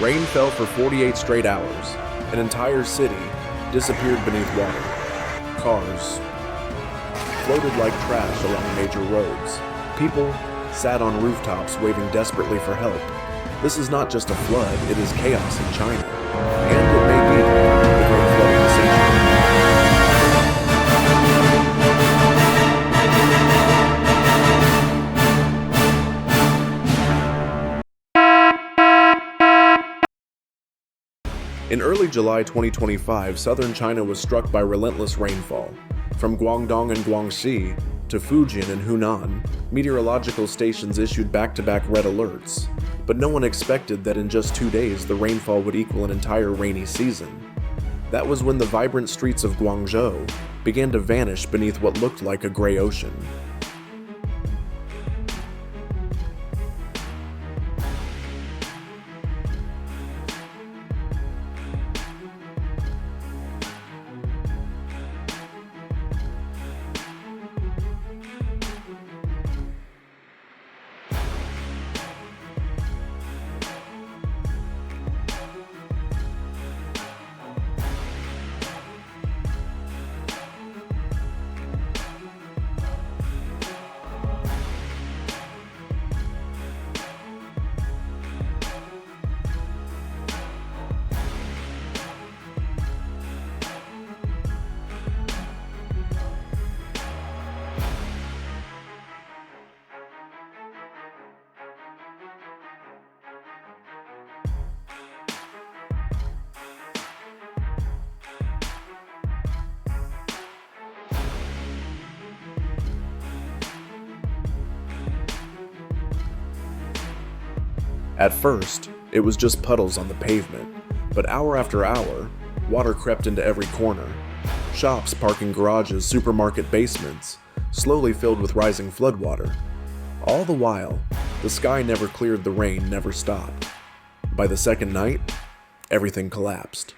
Rain fell for 48 straight hours. An entire city disappeared beneath water. Cars floated like trash along major roads. People sat on rooftops waving desperately for help. This is not just a flood, it is chaos in China. And it may be the great flood of the century. In early July 2025, southern China was struck by relentless rainfall. From Guangdong and Guangxi to Fujian and Hunan, meteorological stations issued back-to-back red alerts. But no one expected that in just 2 days the rainfall would equal an entire rainy season. That was when the vibrant streets of Guangzhou began to vanish beneath what looked like a gray ocean. At first, it was just puddles on the pavement, but hour after hour, water crept into every corner. Shops, parking garages, supermarket basements, slowly filled with rising floodwater. All the while, the sky never cleared, the rain never stopped. By the second night, everything collapsed.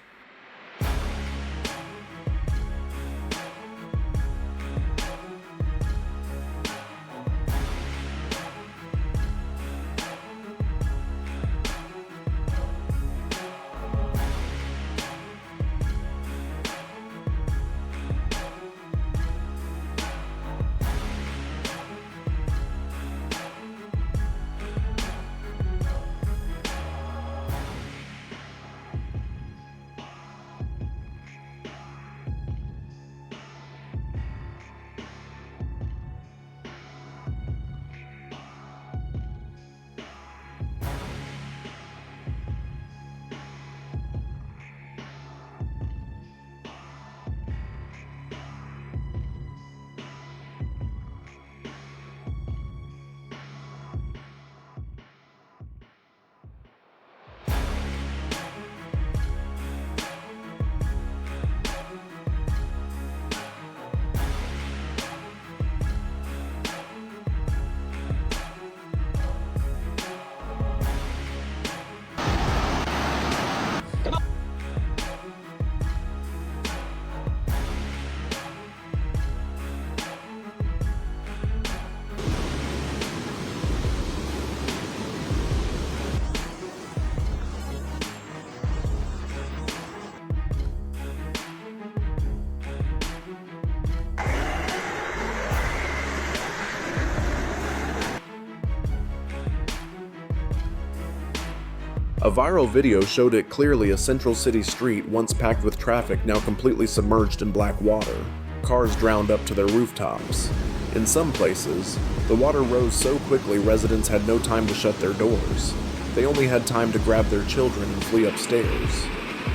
A viral video showed it clearly: a central city street once packed with traffic, now completely submerged in black water. Cars drowned up to their rooftops. In some places, the water rose so quickly residents had no time to shut their doors. They only had time to grab their children and flee upstairs.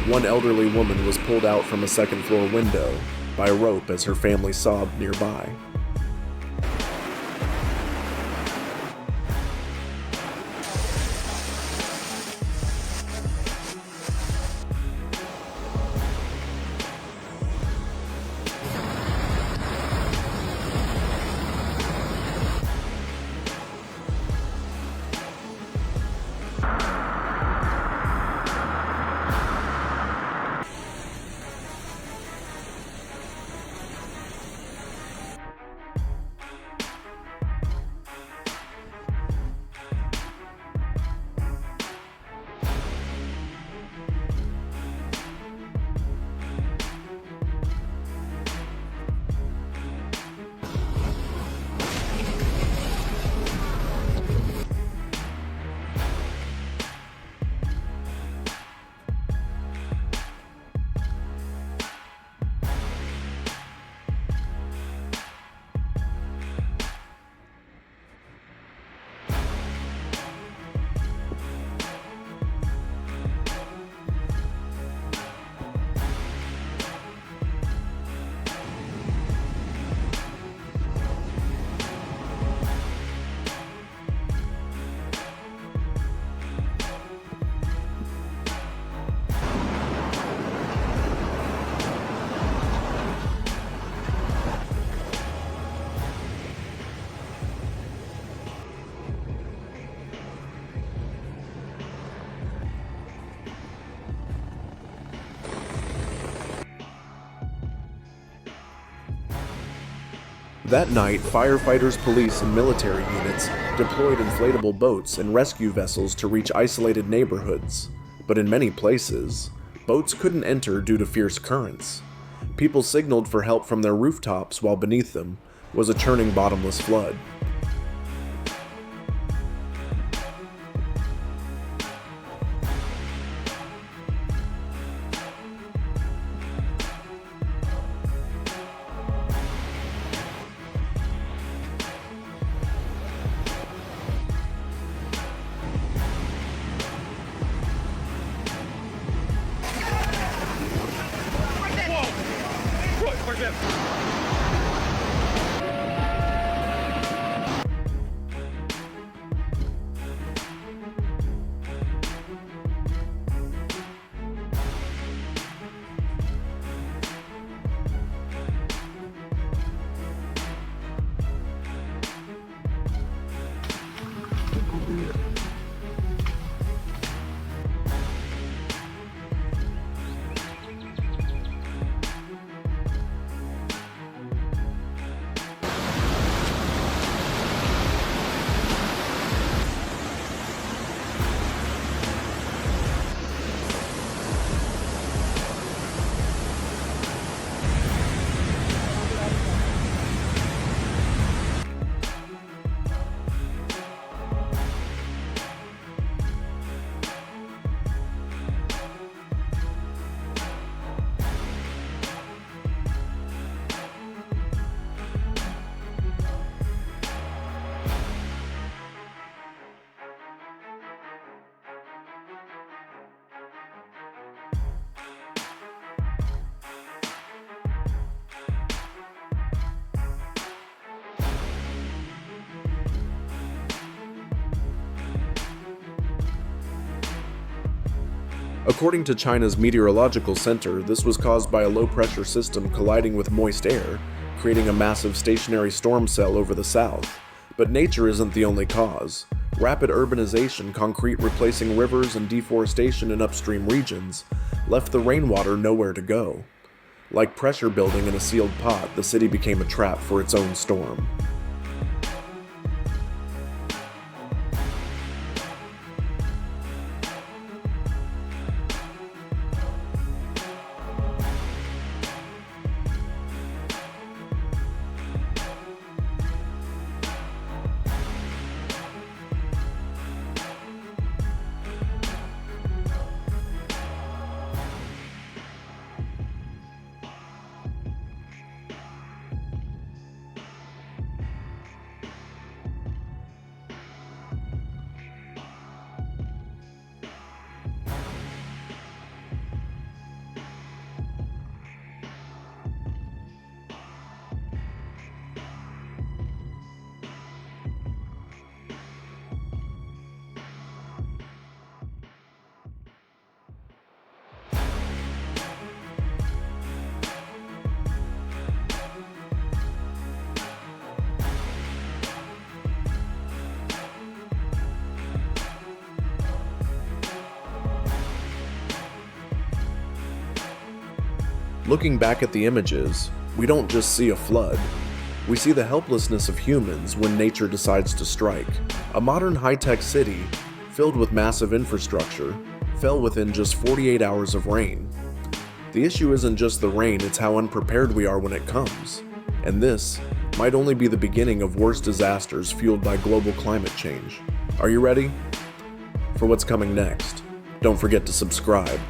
One elderly woman was pulled out from a second-floor window by a rope as her family sobbed nearby. That night, firefighters, police, and military units deployed inflatable boats and rescue vessels to reach isolated neighborhoods. But in many places, boats couldn't enter due to fierce currents. People signaled for help from their rooftops while beneath them was a churning bottomless flood. According to China's meteorological center, this was caused by a low-pressure system colliding with moist air, creating a massive stationary storm cell over the south. But nature isn't the only cause. Rapid urbanization, concrete replacing rivers, and deforestation in upstream regions left the rainwater nowhere to go. Like pressure building in a sealed pot, the city became a trap for its own storm. Looking back at the images, we don't just see a flood. We see the helplessness of humans when nature decides to strike. A modern high-tech city, filled with massive infrastructure, fell within just 48 hours of rain. The issue isn't just the rain, it's how unprepared we are when it comes. And this might only be the beginning of worse disasters fueled by global climate change. Are you ready? For what's coming next, don't forget to subscribe.